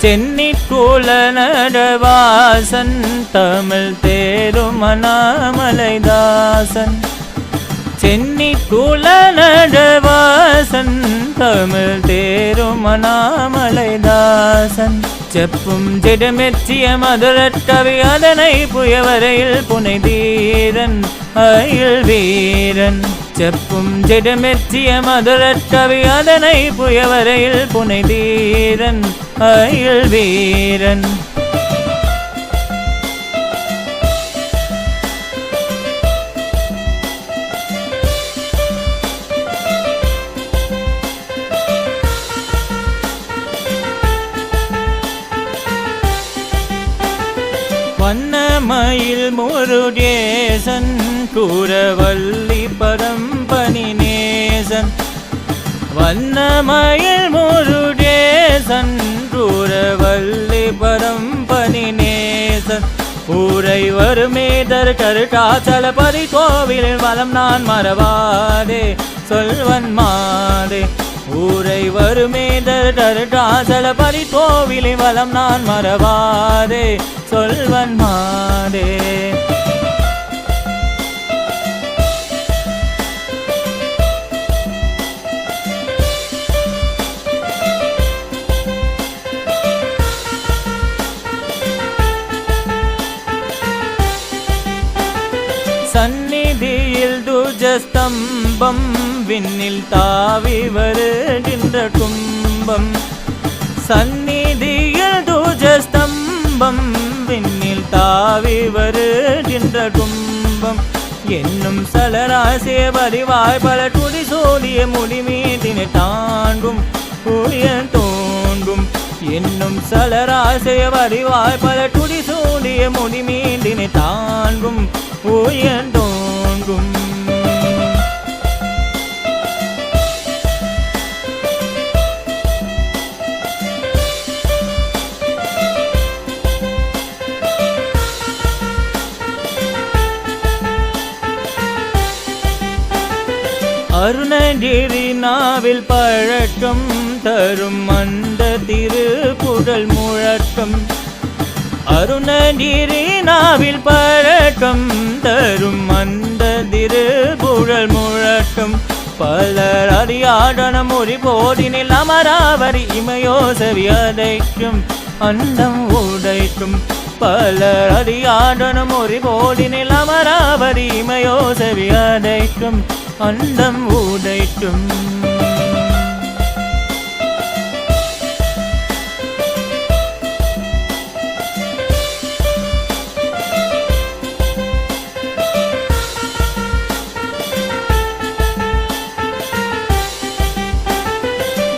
தென்னிற்குல நடவாசன் தமிழ் தேரும் அண்ணாமலைதாசன் சென்னிக்குல நடவாசன் தமிழ் தேரும் அண்ணாமலைதாசன் செப்பும் ஜெடமெற்றிய மதுரக்கவி அதனை புயவரையில் புனை தீரன் அயில் வீரன் செப்பும் ஜெடமெற்றிய மதுரக்கவி அதனை புயவரையில் புனை தீரன் அயில் வீரன் வண்ணமயில் முருகேசன் கூரவல்லி பரம்பனி நேசன் வண்ணமயில் முருகேசன் கூரவல்லி பரம்பனி நேசன் ஊரை வருமேதர் கருட்டாச்சலபதி கோவிலில் வலம் நான் மறவாதே சொல்வன் மாதே ஊரை வருமேதர் கருட்டாச்சலபதி கோவிலில் வலம் நான் மறவாதே சொல்வன் மாதே சந்நிதியில் துஜஸ்தம்பம் விண்ணில் தாவி வருகின்ற கும்பம் சந்நிதியில் துஜஸ்தம்பம் விண்ணில் தாவி வருகின்ற கும்பம் என்னும் சலராசிய வரிவாய் பல துடி சோழிய முடிமீட்டினை தாண்டும் புயல் தோன்றும் என்னும் சலராசிய வரிவாய் பல துடி சோழிய முடிமீட்டினை தாண்டும் புயல் தோன்றும் அருணகிரி நாவில் பழக்கம் தரும் அந்த திருப்புகழ் முழக்கம் அருணகிரி நாவில் பழக்கம் தரும் அந்த திருப்புகழ் முழக்கம் பலர் அறியாடன மொழி போதினில் அமராவரி இமையோசவி அதைக்கும் அண்டம் உடைக்கும் பலர் அறியாடன மொழி போதினில் அமராவரி இமையோசவி அதைக்கும் அண்டம் உடைக்கும்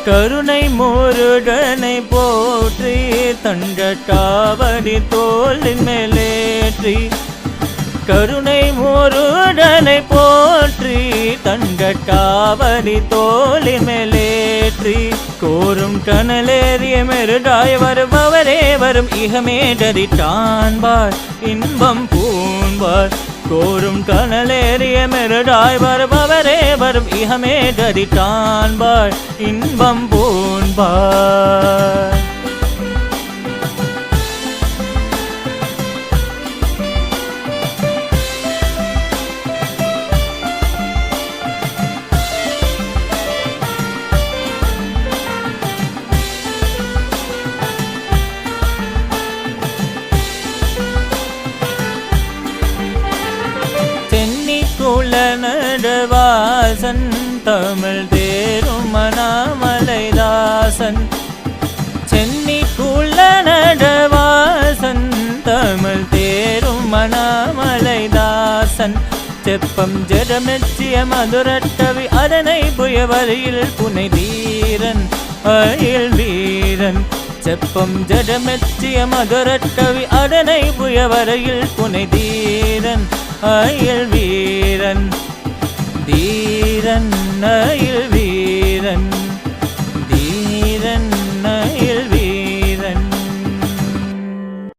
கருணை முருகனை போற்றி தங்க காவடி தோளின் மேலேற்றி கருணை முருகனை போற்றி தங்க காவடி தோளின் மேலேற்றி கோரும் கனலேறிய மெருடாய் வருபவரே வரும் இகமே டரிட்டான்பார் இன்பம் பூண்பார் கோரும் கனலேறிய மெருடாய் வருபவரே வரும் இகமே டரிட்டான்பார் இன்பம் பூண்பார் நடவாசன் தமிழ் தேரும் அண்ணாமலைதாசன் சென்னிக்குள்ள நடவாசன் தமிழ் தேரும் அண்ணாமலைதாசன் செப்பம் ஜடமெச்சிய மதுரக்கவி அதனை புயவரையில் புனை தீரன் அயில் வீரன் செப்பம் ஜடமெச்சிய மதுரக்கவி அதனை புயவரையில் புனை தீரன் அயில் வீரன் தீரன் அயில்